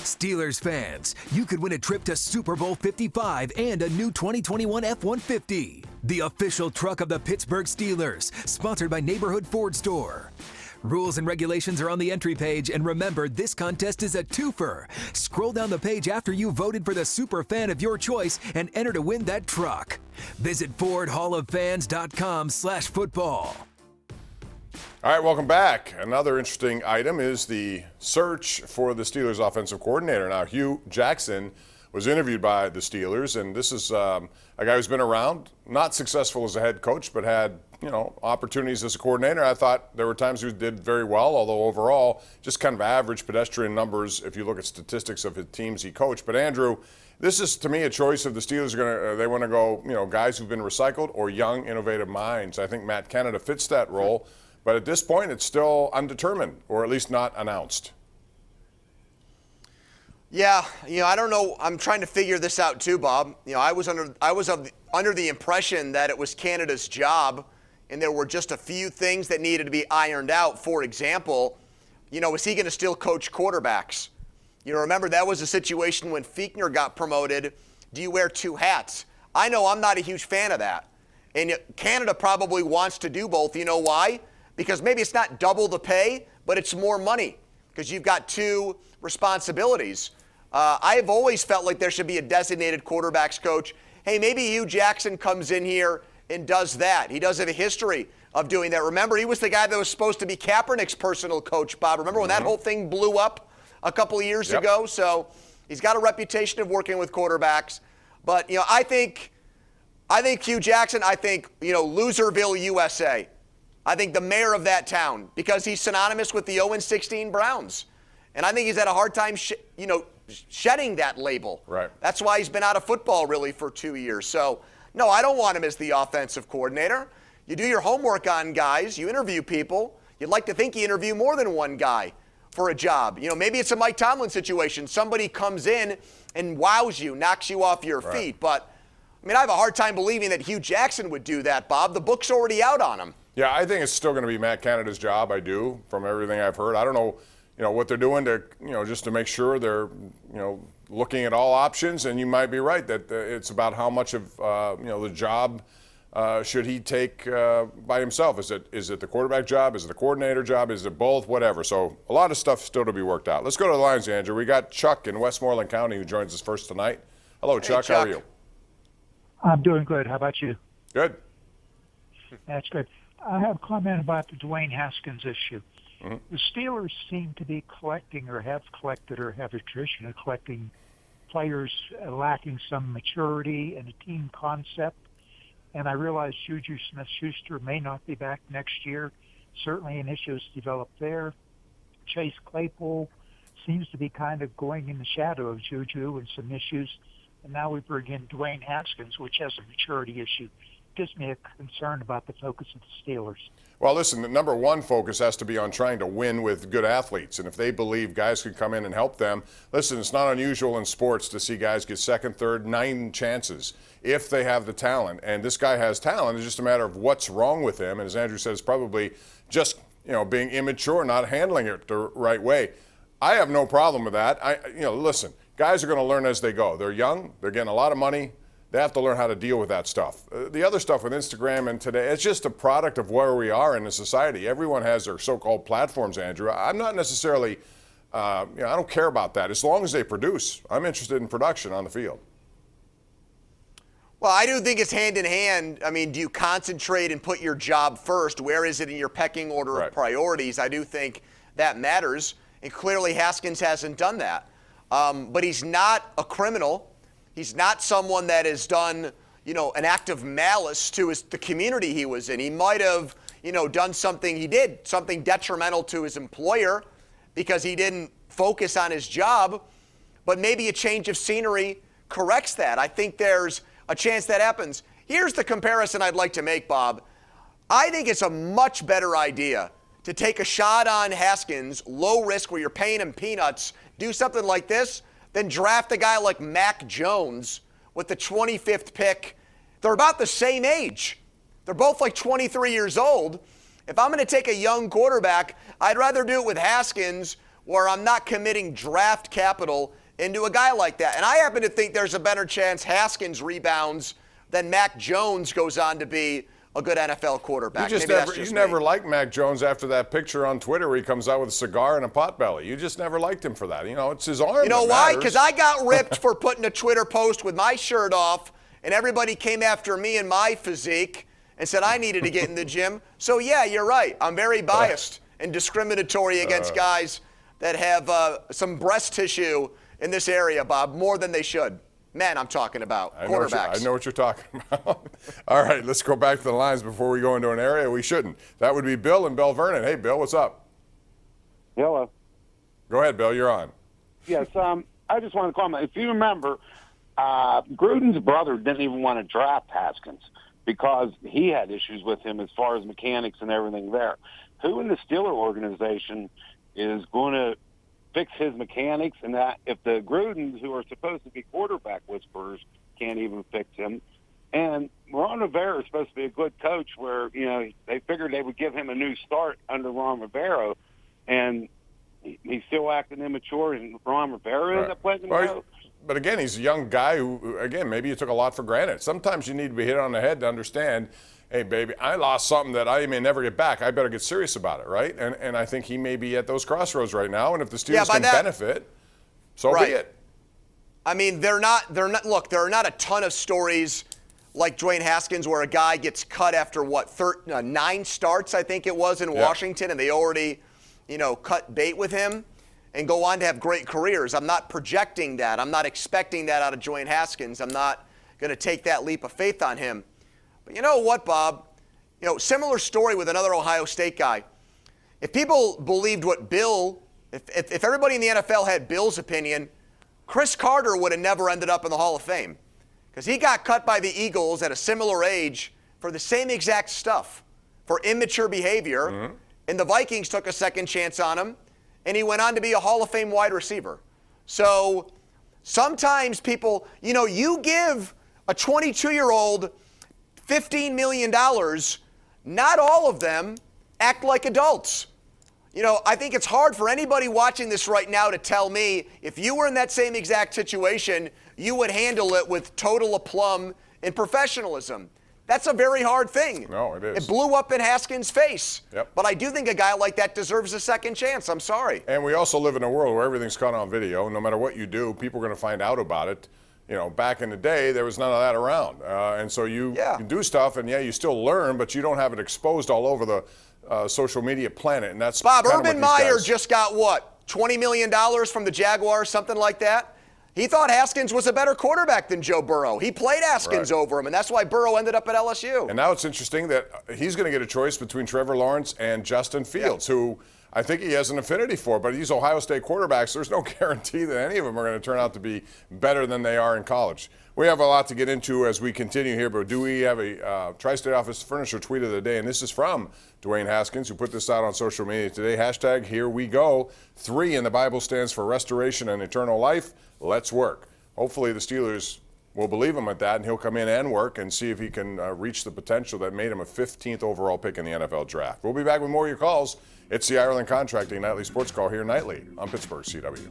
Steelers fans, you could win a trip to Super Bowl 55 and a new 2021 F-150. The official truck of the Pittsburgh Steelers, sponsored by Neighborhood Ford Store. Rules and regulations are on the entry page, and remember, this contest is a twofer. Scroll down the page after you voted for the super fan of your choice and enter to win that truck. Visit FordHallOfFans.com/football. All right, welcome back. Another interesting item is the search for the Steelers offensive coordinator. Now, Hugh Jackson was interviewed by the Steelers, and this is a guy who's been around, not successful as a head coach, but had, opportunities as a coordinator. I thought there were times he did very well, although overall, just kind of average pedestrian numbers if you look at statistics of his teams he coached. But Andrew, this is, to me, a choice of the Steelers. They want to go, guys who've been recycled or young, innovative minds. I think Matt Canada fits that role. But at this point, it's still undetermined, or at least not announced. Yeah, I don't know. I'm trying to figure this out too, Bob. I was under the impression that it was Canada's job, and there were just a few things that needed to be ironed out. For example, is he going to still coach quarterbacks? Remember that was a situation when Fiechner got promoted. Do you wear two hats? I know I'm not a huge fan of that, and Canada probably wants to do both. You know why? Because maybe it's not double the pay, but it's more money because you've got two responsibilities. I have always felt like there should be a designated quarterbacks coach. Hey, maybe Hugh Jackson comes in here and does that. He does have a history of doing that. Remember, he was the guy that was supposed to be Kaepernick's personal coach, Bob. Remember when that whole thing blew up a couple of years ago? So he's got a reputation of working with quarterbacks. But, I think Hugh Jackson, Loserville, USA. I think the mayor of that town, because he's synonymous with the 0-16 Browns. And I think he's had a hard time, shedding that label. Right. That's why he's been out of football, really, for 2 years. So, no, I don't want him as the offensive coordinator. You do your homework on guys. You interview people. You'd like to think you interview more than one guy for a job. Maybe it's a Mike Tomlin situation. Somebody comes in and wows you, knocks you off your feet. But, I have a hard time believing that Hugh Jackson would do that, Bob. The book's already out on him. Yeah, I think it's still going to be Matt Canada's job. I do, from everything I've heard. I don't know, what they're doing to, just to make sure they're, looking at all options. And you might be right that it's about how much of, the job should he take by himself. Is it the quarterback job? Is it the coordinator job? Is it both? Whatever. So a lot of stuff still to be worked out. Let's go to the lines, Andrew. We got Chuck in Westmoreland County who joins us first tonight. Hello, Chuck. Hey, Chuck. How are you? I'm doing good. How about you? Good. That's good. I have a comment about the Dwayne Haskins issue. Mm-hmm. The Steelers seem to be collecting or have collected or have a tradition of collecting players lacking some maturity and a team concept. And I realize Juju Smith-Schuster may not be back next year. Certainly an issue is developed there. Chase Claypool seems to be kind of going in the shadow of Juju and some issues. And now we bring in Dwayne Haskins, which has a maturity issue. Gives me a concern about the focus of the Steelers. Well, listen, the number one focus has to be on trying to win with good athletes. And if they believe guys could come in and help them, listen, it's not unusual in sports to see guys get second, third, 9 chances if they have the talent. And this guy has talent. It's just a matter of what's wrong with him. And as Andrew said, it's probably just, being immature, not handling it the right way. I have no problem with that. Listen, guys are going to learn as they go. They're young. They're getting a lot of money. They have to learn how to deal with that stuff. The other stuff with Instagram and today, it's just a product of where we are in the society. Everyone has their so-called platforms, Andrew. I'm not necessarily, I don't care about that. As long as they produce, I'm interested in production on the field. Well, I do think it's hand in hand. Do you concentrate and put your job first? Where is it in your pecking order of priorities? I do think that matters. And clearly Haskins hasn't done that. But he's not a criminal. He's not someone that has done, an act of malice to the community he was in. He might have, done something detrimental to his employer because he didn't focus on his job. But maybe a change of scenery corrects that. I think there's a chance that happens. Here's the comparison I'd like to make, Bob. I think it's a much better idea to take a shot on Haskins, low risk where you're paying him peanuts, do something like this, then draft a guy like Mac Jones with the 25th pick. They're about the same age. They're both like 23 years old. If I'm going to take a young quarterback, I'd rather do it with Haskins where I'm not committing draft capital into a guy like that. And I happen to think there's a better chance Haskins rebounds than Mac Jones goes on to be a good NFL quarterback. You never liked Mac Jones after that picture on Twitter where he comes out with a cigar and a potbelly. You just never liked him for that. It's his arm. You know why? Because I got ripped for putting a Twitter post with my shirt off, and everybody came after me and my physique and said I needed to get in the gym. So, yeah, you're right. I'm very biased and discriminatory against guys that have some breast tissue in this area, Bob, more than they should. Men, I'm talking about. Quarterbacks. I know what you're talking about. All right, let's go back to the lines before we go into an area we shouldn't. That would be Bill in Bell Vernon. Hey, Bill, what's up? Hello. Go ahead, Bill. You're on. Yes, I just want to comment. If you remember, Gruden's brother didn't even want to draft Haskins because he had issues with him as far as mechanics and everything there. Who in the Steeler organization is going to fix his mechanics, and that if the Grudens, who are supposed to be quarterback whisperers, can't even fix him? And Ron Rivera is supposed to be a good coach where, they figured they would give him a new start under Ron Rivera, and he's still acting immature, and Ron Rivera ended up letting him go. But again, he's a young guy who, again, maybe you took a lot for granted. Sometimes you need to be hit on the head to understand, hey, baby, I lost something that I may never get back. I better get serious about it, right? And I think he may be at those crossroads right now. And if the Steelers can benefit, so be it. I mean, look, there are not a ton of stories like Dwayne Haskins where a guy gets cut after, 9 starts, I think it was, in Washington, and they already, cut bait with him and go on to have great careers. I'm not projecting that. I'm not expecting that out of Dwayne Haskins. I'm not going to take that leap of faith on him. But you know what, Bob? Similar story with another Ohio State guy. If people believed what if everybody in the NFL had Bill's opinion, Chris Carter would have never ended up in the Hall of Fame because he got cut by the Eagles at a similar age for the same exact stuff, for immature behavior, and the Vikings took a second chance on him, and he went on to be a Hall of Fame wide receiver. So sometimes people, you give a 22-year-old $15 million, not all of them act like adults. I think it's hard for anybody watching this right now to tell me if you were in that same exact situation, you would handle it with total aplomb and professionalism. That's a very hard thing. No, it is. It blew up in Haskins' face. Yep. But I do think a guy like that deserves a second chance. I'm sorry. And we also live in a world where everything's caught on video. No matter what you do, people are going to find out about it. Back in the day, there was none of that around. And so you do stuff, and you still learn, but you don't have it exposed all over the social media planet. And that's Bob, Urban Meyer just got $20 million from the Jaguars, something like that? He thought Haskins was a better quarterback than Joe Burrow. He played Haskins over him, and that's why Burrow ended up at LSU. And now it's interesting that he's going to get a choice between Trevor Lawrence and Justin Fields, who I think he has an affinity for. But these Ohio State quarterbacks, there's no guarantee that any of them are going to turn out to be better than they are in college. We have a lot to get into as we continue here, but do we have a Tri-State Office Furniture tweet of the day? And this is from Dwayne Haskins, who put this out on social media today. Hashtag here we go. 3 in the Bible stands for restoration and eternal life. Let's work. Hopefully the Steelers will believe him at that, and he'll come in and work and see if he can reach the potential that made him a 15th overall pick in the NFL draft. We'll be back with more of your calls. It's the Ireland Contracting Nightly Sports Call here nightly on Pittsburgh CW.